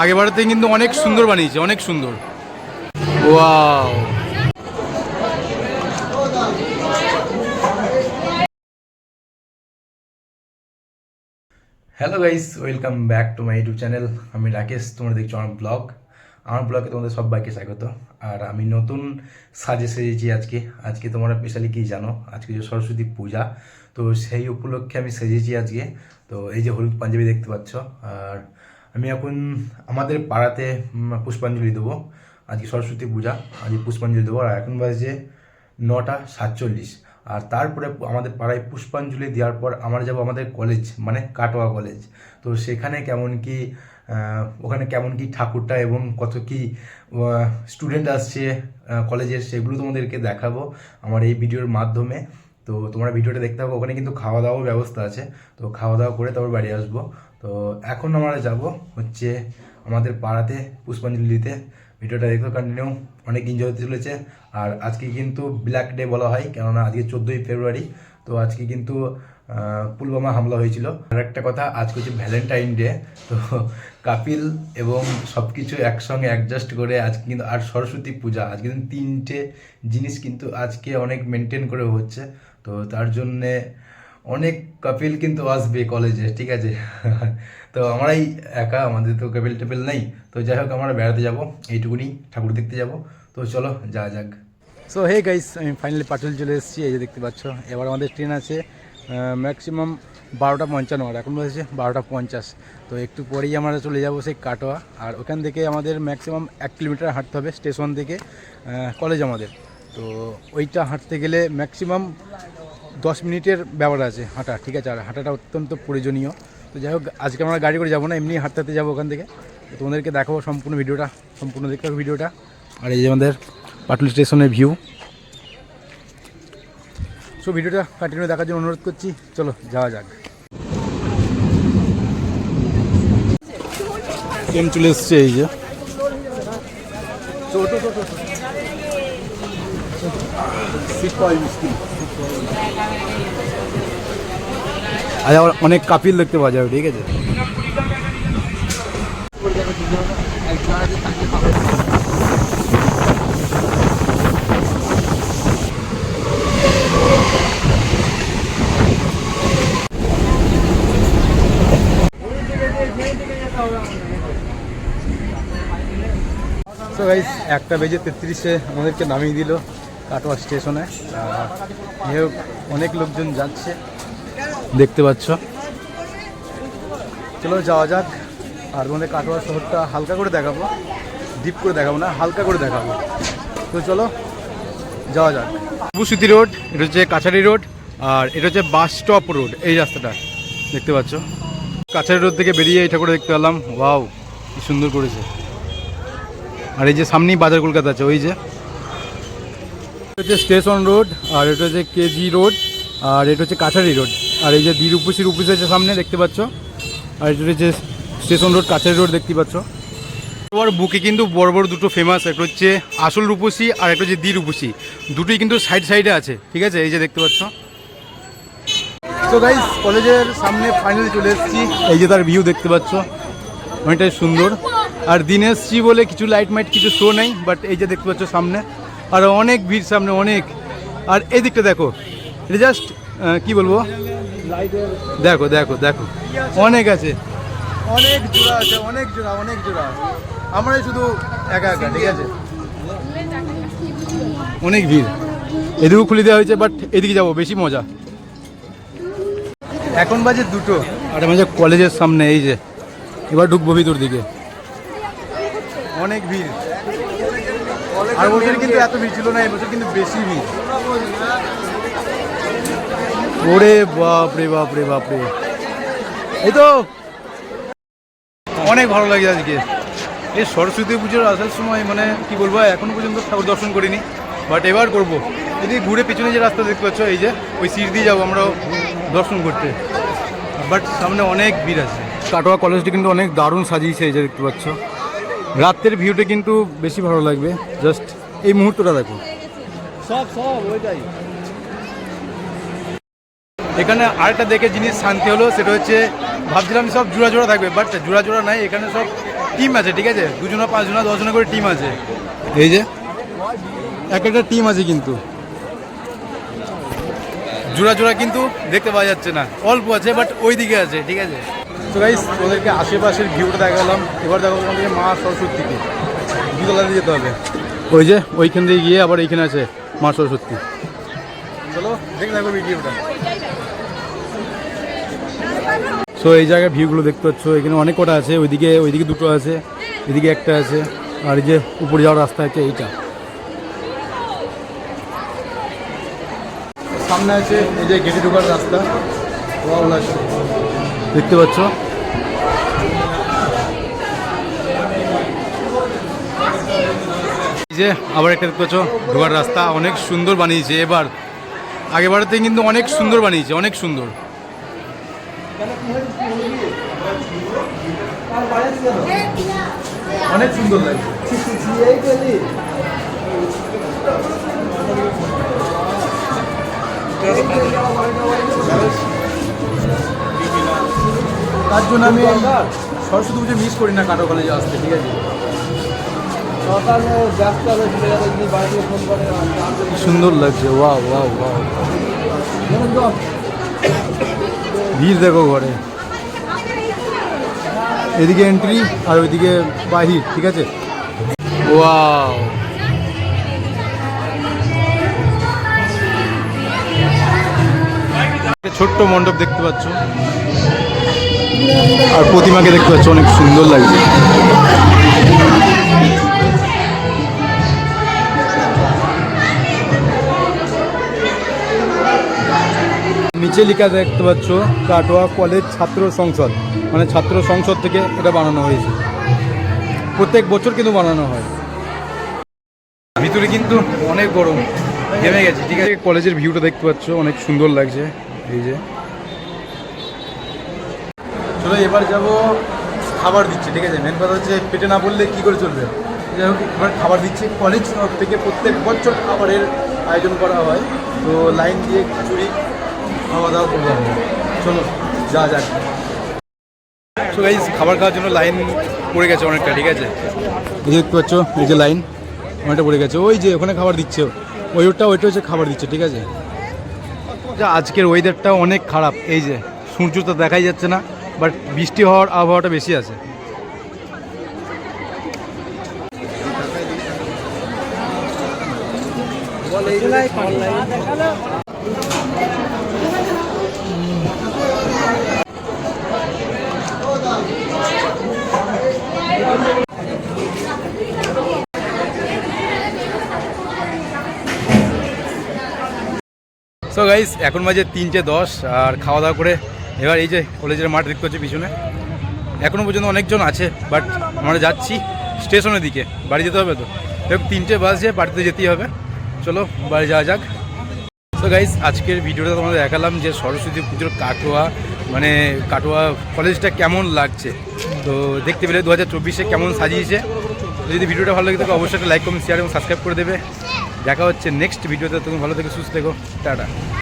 আগেরবারের থেকে কিন্তু অনেক সুন্দর বানিয়েছে, অনেক সুন্দর। Wow, hello guys, welcome back to my YouTube channel. আমি রাকেশ, তোমরা দেখছো আমার ব্লগে তোমাদের সবাইকে স্বাগত। আর আমি নতুন সেজেছি আজকে তোমরা স্পেশালি কি জানো, আজকে যে সরস্বতী পূজা, তো সেই উপলক্ষে আমি সেজেছি আজকে। তো এই যে হলুদ পাঞ্জাবি দেখতে পাচ্ছ, আর আমি এখন আমাদের পাড়াতে পুষ্পাঞ্জলি দেবো। আজকে সরস্বতী পূজা, আজকে পুষ্পাঞ্জলি দেবো। আর এখন বাজে 9:47। আর তারপরে আমাদের পাড়ায় পুষ্পাঞ্জলি দেওয়ার পর আমরা যাবো আমাদের কলেজ, মানে কাটোয়া কলেজ। তো সেখানে ওখানে কেমন কি ঠাকুরটা এবং কত কি স্টুডেন্ট আসছে কলেজের, সেগুলো তোমাদেরকে দেখাবো আমার এই ভিডিওর মাধ্যমে। তো তোমরা ভিডিওটা দেখতে পাবো। ওখানে কিন্তু খাওয়া দাওয়ার ব্যবস্থা আছে, তো খাওয়া দাওয়া করে তারপর বাড়ি আসবো। তো এখন আমরা যাব হচ্ছে আমাদের পাড়াতে পুষ্পাঞ্জলি দিতে। ভিডিওটা দেখতে কন্টিনিউ, অনেক এনজয় হতে চলেছে। আর আজকে কিন্তু ব্ল্যাক ডে বলা হয়, কেননা আজকে 14ই ফেব্রুয়ারি। তো আজকে কিন্তু পুলওয়ামা হামলা হয়েছিল। আর একটা কথা, আজকে হচ্ছে ভ্যালেন্টাইন ডে। তো কাপিল এবং সব কিছু একসঙ্গে অ্যাডজাস্ট করে আজকে কিন্তু, আর সরস্বতী পূজা, আজকে কিন্তু 3টে জিনিস কিন্তু আজকে অনেক মেনটেন করে হচ্ছে। তো তার জন্যে অনেক কাপিল কিন্তু আসবে কলেজে, ঠিক আছে। তো আমরাই একা, আমাদের তো কাপিল টেপিল নেই। তো যাই হোক, আমরা বেড়াতে যাব, এইটুকুনি, ঠাকুর দেখতে যাব। তো চলো যাওয়া যাক। সো হে গাইস, আমি ফাইনালি পাটুল চলে এসেছি, এই যে দেখতে পাচ্ছ। এবার আমাদের ট্রেন আছে ম্যাক্সিমাম 12:55, আর এখন বলেছে 12:50। তো একটু পরেই আমরা চলে যাব সেই কাটোয়া। আর ওখান থেকে আমাদের ম্যাক্সিমাম 1 কিলোমিটার হাঁটতে হবে স্টেশন থেকে কলেজ আমাদের। তো ওইটা হাঁটতে গেলে ম্যাক্সিমাম 10 মিনিটের ব্যাপার আছে হাঁটা, ঠিক আছে। আর হাঁটাটা অত্যন্ত প্রয়োজনীয়। তো যাই হোক, আজকে আমরা গাড়ি করে যাবো না, এমনি হাঁটতে হাঁটতে যাবো ওখান থেকে। তো তোমাদেরকে দেখাবো সম্পূর্ণ দেখতে হবে ভিডিওটা। আর এই যে আমাদের পাটুল স্টেশনের ভিউ। সো ভিডিওটা কন্টিনিউ দেখার জন্য অনুরোধ করছি। চলো যাওয়া যাক। ট্রেন চলে এসছে, এই যে। আজ আবার অনেক কাপিল দেখতে পাওয়া যাবে, ঠিক আছে। তো গাইস, 1:33 আমাদেরকে নামিয়ে দিল কাটোয়া স্টেশনে। অনেক লোকজন যাচ্ছে, দেখতে পাচ্ছ। চলো যাওয়া যাক। আর তোমাদের কাটোয়া শহরটা হালকা করে দেখাবো, ডিপ করে দেখাবো না, হালকা করে দেখাবো। তো চলো যাওয়া যাক। উপস্মৃতি রোড, এটা হচ্ছে কাছারি রোড, আর এটা হচ্ছে বাস স্টপ রোড। এই রাস্তাটা দেখতে পাচ্ছ। কাছারি রোড থেকে বেরিয়ে এই ঠাকুর দেখতে পেলাম। ওয়াও, কি সুন্দর করেছে। আর এই যে সামনেই বাজার কলকাতা আছে, ওই যে। এটা হচ্ছে স্টেশন রোড, আর এটা হচ্ছে কেজি রোড, আর এটা হচ্ছে কাছারি রোড। আর এই যে রূপসীর অফিস আছে সামনে, দেখতে পাচ্ছ। আর এটা হচ্ছে স্টেশন রোড, কাছারি রোড, দেখতে পাচ্ছ। তোমার বুকে কিন্তু বড় বড় দুটো ফেমাস, একটা হচ্ছে আসল রূপসী আর একটা হচ্ছে রূপসী। দুটোই কিন্তু সাইড সাইডে আছে, ঠিক আছে, এই যে দেখতে পাচ্ছ। তো গাইস, কলেজের সামনে ফাইনালি চলে এসেছি। এই যে তার ভিউ দেখতে পাচ্ছ, অনেকটাই সুন্দর। আর দিনে এসছি বলে কিছু লাইট মাইট কিছু শো নেই, বাট এই যে দেখতে পাচ্ছ সামনে, আর অনেক ভিড় সামনে, অনেক। আর এই দিকটা দেখো, এটা জাস্ট কি বলবো, দেখো দেখো দেখো, অনেক আছে, অনেক জোড়া আছে, অনেক জোড়া। আমরাই শুধু একা, ঠিক আছে। অনেক ভিড়, এদিকেও খুলে দেওয়া হয়েছে, বাট এদিকে যাবো, বেশি মজা। এখন বাজে 2টো, আর আমাদের কলেজের সামনে, এই যে। এবার ঢুকবো ভিতর দিকে, অনেক ভিড়। আর বছর কিন্তু এত ভিড় ছিল না, এবছর কিন্তু বেশি ভিড়। ওরে বাপরে বাপরে বাপরে, এই তো অনেক ভালো লাগে আজকে। এই সরস্বতী পুজোর আসার সময়, মানে কি বলবো, এখনো পর্যন্ত ঠাকুর দর্শন করিনি, বাট এবার করবো। যদি ঘুরে পিছনে যে রাস্তা দেখতে পাচ্ছ, এই যে ওই সিট দিয়ে যাবো আমরা দর্শন করতে, বাট সামনে অনেক ভিড় আছে। কাটোয়া কলেজটি কিন্তু অনেক দারুণ সাজিয়েছে, এই যে দেখতে পাচ্ছ। রাতের ভিউটা কিন্তু বেশি ভালো লাগবে, জাস্ট এই মুহূর্তটা দেখো। সব ওইটাই। এখানে আরেকটা দেখে জিনিস শান্তি হলো, সেটা হচ্ছে ভাবছিলাম সব জোড়া জোড়া থাকবে, বাট জোড়া জোড়া নাই, এখানে সব টিম আছে, ঠিক আছে, 2 জনা 5 জনা 10 জনা করে টিম আছে। এই যে একটা টিম আছে, কিন্তু জোড়া জোড়া কিন্তু দেখতে পাওয়া যাচ্ছে না, অল্প আছে, বাট ওই দিকে আছে, ঠিক আছে। তো গাইস ওদেরকে আশেপাশের ভিউটা দেখালাম। এবার দেখো ওখানে মা সরস্বতীকে দুতলা দিয়ে যেতে হবে। ওই যে ওইখান দিয়ে গিয়ে আবার এইখানে আছে মা সরস্বতী। চলো দেখে থাকো ভিডিওটা। সো এই জায়গায় ভিউগুলো দেখতে পাচ্ছ, এখানে অনেক কটা আছে। ওইদিকে দুটো আছে, এদিকে একটা আছে, আর এই যে উপরে যাওয়ার রাস্তা আছে এইটা। সামনে আছে এই যে গেটে ঢোকার রাস্তা, দেখতে পাচ্ছ। এই যে আবার একটা দেখতে পাচ্ছ ঢোকার রাস্তা, অনেক সুন্দর বানিয়েছে এবার, আগেবারের থেকে কিন্তু অনেক সুন্দর বানিয়েছে, অনেক সুন্দর। অনেক সুন্দর লাগছে। তার জন্য আমি সরস্বতী পুজো মিস করি না কাটো কলেজে আসতে, ঠিক আছে। সুন্দর লাগছে, ওয়াও ওয়াও ওয়াও। ভিড় দেখো ঘরে, এদিকে এন্ট্রি আর ওইদিকে বাহির, ঠিক আছে। ওয়াও, ছোট্ট মণ্ডপ দেখতে পাচ্ছ, আর প্রতিমাকে দেখতে পাচ্ছ, অনেক সুন্দর লাগছে। নিচে লেখা দেখতে পাচ্ছ কাটোয়া কলেজ ছাত্র সংসদ, মানে ছাত্র সংসদ থেকে এটা বানানো হয়েছে। প্রত্যেক বছর কিন্তু বানানো হয়। ভিতরে কিন্তু অনেক গরম, ঘেমে গেছে, ঠিক আছে। কলেজের ভিউটা দেখতে পাচ্ছ, অনেক সুন্দর লাগছে। এই যে চলো এবার যাব, খাবার দিচ্ছে, ঠিক আছে। মেন কথা হচ্ছে পেটে না পড়লে কী করে চলবে। যাই হোক এবার খাবার দিচ্ছে, কলেজ থেকে প্রত্যেক বছর খাবারের আয়োজন করা হয়। তো লাইন দিয়ে খিচুড়ি খাওয়া দাওয়া করবো আমরা। চলো যা যাক। তো গাইস খাবার খাওয়ার জন্য লাইন পড়ে গেছে অনেকটা, ঠিক আছে। এই দেখতে পাচ্ছ, এই যে লাইন অনেকটা পড়ে গেছে। ওই যে ওখানে খাবার দিচ্ছে, ওইটা হচ্ছে খাবার দিচ্ছে, ঠিক আছে। আজকের ওয়েদারটা অনেক খারাপ, এই যে সূর্য তো দেখাই যাচ্ছে না, বাট বৃষ্টি হওয়ার আবহাওয়াটা বেশি আছে। সো গাইস এখন বাজে 3:10, আর খাওয়া দাওয়া করে এবার এই যে কলেজের মাঠ দেখতে হচ্ছে পিছনে, এখনও পর্যন্ত অনেকজন আছে, বাট আমরা যাচ্ছি স্টেশনের দিকে, বাড়ি যেতে হবে। তো দেখো 3টে বাজে, বাড়িতে যেতেই হবে। চলো বাড়ি যাওয়া যাক। তো গাইস আজকের ভিডিওটা তোমাদের দেখালাম যে সরস্বতী পুজোর কাটোয়া, মানে কাটোয়া কলেজটা কেমন লাগছে। তো দেখতে পেলে 2024-এ কেমন সাজিয়েছে। যদি ভিডিওটা ভালো লাগে থাকে অবশ্যই একটা লাইক, কমেন্ট, শেয়ার এবং সাবস্ক্রাইব করে দেবে। দেখা হচ্ছে নেক্সট ভিডিওতে। তুমি ভালো থেকো, সুস্থ থেকো, টাটা।